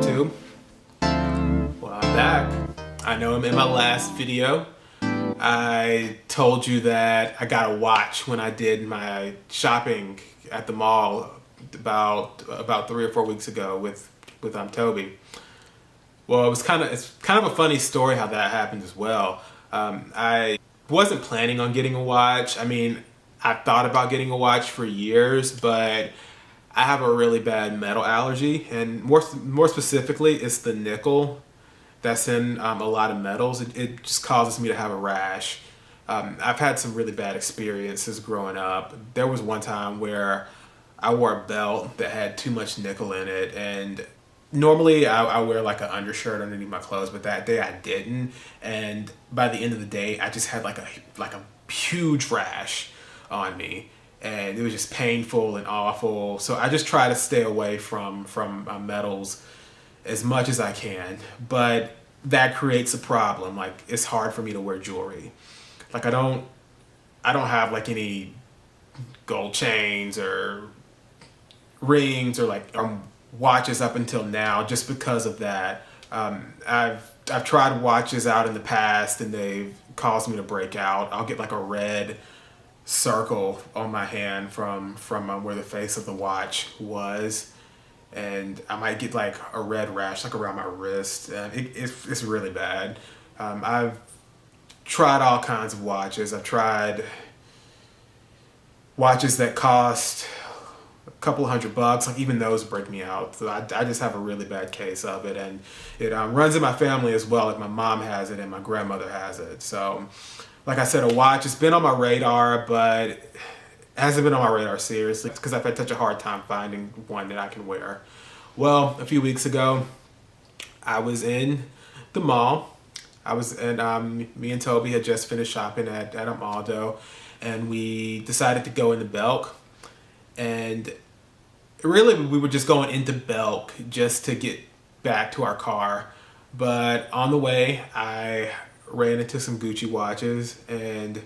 YouTube. Well, I'm back. I know I'm in my last video. I told you that I got a watch when I did my shopping at the mall about 3 or 4 weeks ago with Tobi. Well, it's kind of a funny story how that happened as well. I wasn't planning on getting a watch. I mean, I thought about getting a watch for years, but I have a really bad metal allergy, and more specifically, it's the nickel that's in a lot of metals. It just causes me to have a rash. I've had some really bad experiences growing up. There was one time where I wore a belt that had too much nickel in it, and normally I wear like an undershirt underneath my clothes, but that day I didn't, and by the end of the day I just had like a huge rash on me, and it was just painful and awful. So I just try to stay away from metals as much as I can, but that creates a problem. Like, it's hard for me to wear jewelry. Like, I don't have like any gold chains or rings or watches up until now, just because of that. I've tried watches out in the past and they've caused me to break out. I'll get like a red circle on my hand from where the face of the watch was, and I might get like a red rash like around my wrist. It's really bad. I've tried all kinds of watches. I've tried watches that cost a couple $100. Like, even those break me out. So I just have a really bad case of it, and it runs in my family as well. Like, my mom has it and my grandmother has it. So like I said, a watch, it's been on my radar, but it hasn't been on my radar seriously because I've had such a hard time finding one that I can wear. Well, a few weeks ago, I was in the mall. Me and Tobi had just finished shopping at a Maldo, and we decided to go into Belk. And really, we were just going into Belk just to get back to our car. But on the way, I ran into some Gucci watches, and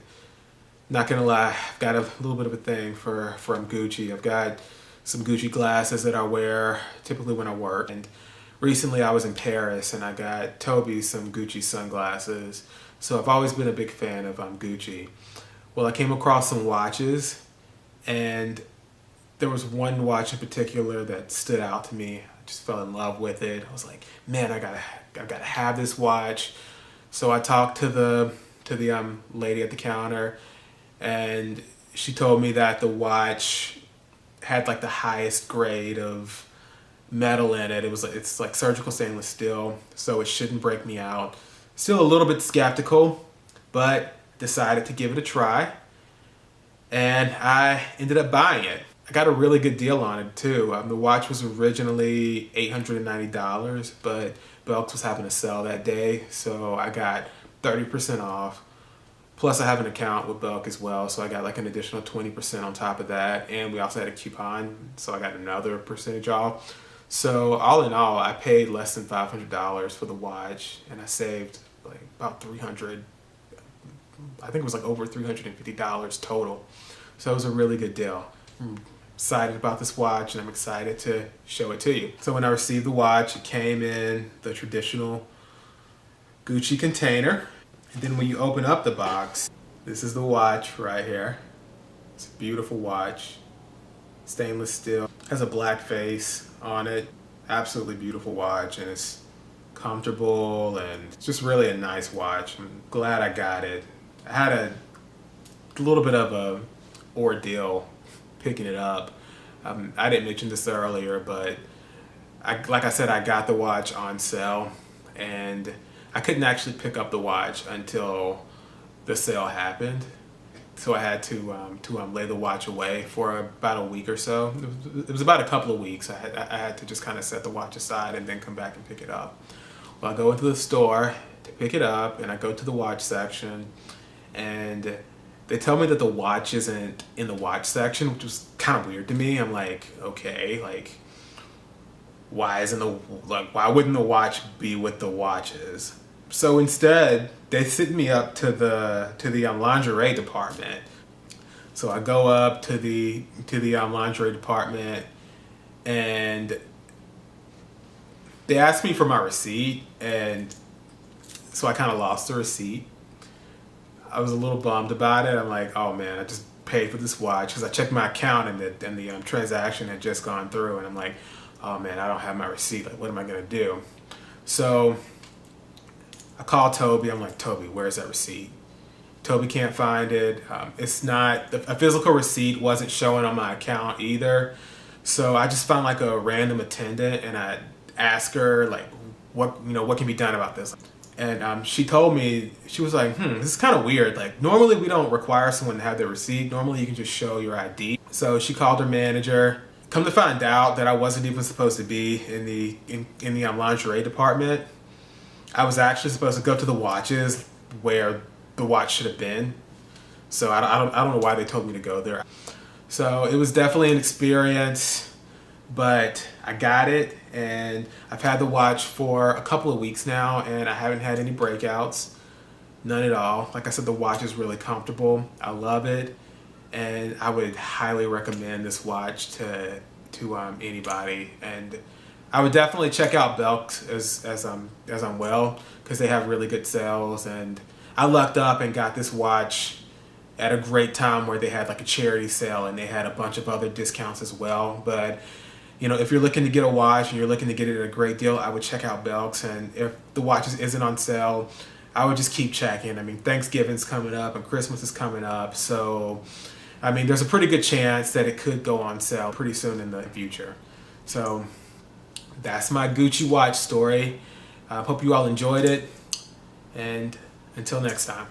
not gonna lie, I've got a little bit of a thing from Gucci. I've got some Gucci glasses that I wear typically when I work, and recently I was in Paris and I got Tobi some Gucci sunglasses. So I've always been a big fan of Gucci. Well, I came across some watches, and there was one watch in particular that stood out to me. I just fell in love with it. I was like, man, I gotta have this watch. So I talked to the lady at the counter, and she told me that the watch had like the highest grade of metal in it. It's like surgical stainless steel, so it shouldn't break me out. Still a little bit skeptical, but decided to give it a try, and I ended up buying it. I got a really good deal on it too. The watch was originally $890, but Belk was having a sale that day, so I got 30% off. Plus I have an account with Belk as well, so I got like an additional 20% on top of that, and we also had a coupon, so I got another percentage off. So all in all, I paid less than $500 for the watch, and I saved like about $300. I think it was like over $350 total. So it was a really good deal. I'm excited about this watch, and I'm excited to show it to you. So when I received the watch, it came in the traditional Gucci container. And then when you open up the box, this is the watch right here. It's a beautiful watch. Stainless steel. Has a black face on it. Absolutely beautiful watch, and it's comfortable, and it's just really a nice watch. I'm glad I got it. I had a little bit of a ordeal picking it up. I didn't mention this earlier, but like I said, I got the watch on sale, and I couldn't actually pick up the watch until the sale happened. So I had to lay the watch away for about a week or so. It was about a couple of weeks. I had to just kind of set the watch aside and then come back and pick it up. Well, I go into the store to pick it up, and I go to the watch section, and they tell me that the watch isn't in the watch section, which was kind of weird to me. I'm like, okay, like, why wouldn't the watch be with the watches? So instead, they sent me up to the lingerie department. So I go up to the lingerie department, and they asked me for my receipt, and so I kind of lost the receipt. I was a little bummed about it. I'm like, oh man, I just paid for this watch, because I checked my account and the transaction had just gone through, and I'm like, oh man, I don't have my receipt. Like, what am I gonna do? So I called Tobi. I'm like, Tobi, where's that receipt? Tobi can't find it. It's not, a physical receipt wasn't showing on my account either. So I just found like a random attendant, and I asked her like, what can be done about this? And she told me, she was like, this is kind of weird. Like, normally we don't require someone to have their receipt. Normally you can just show your ID. So she called her manager. Come to find out that I wasn't even supposed to be in the lingerie department. I was actually supposed to go to the watches where the watch should have been. So I don't know why they told me to go there. So it was definitely an experience, but I got it, and I've had the watch for a couple of weeks now, and I haven't had any breakouts, none at all. Like I said, the watch is really comfortable. I love it, and I would highly recommend this watch to anybody. And I would definitely check out Belk as I'm well, because they have really good sales. And I lucked up and got this watch at a great time where they had like a charity sale, and they had a bunch of other discounts as well. But if you're looking to get a watch and you're looking to get it at a great deal, I would check out Belk's. And if the watch isn't on sale, I would just keep checking. I mean, Thanksgiving's coming up and Christmas is coming up, so I mean, there's a pretty good chance that it could go on sale pretty soon in the future. So that's my Gucci watch story. I hope you all enjoyed it, and until next time.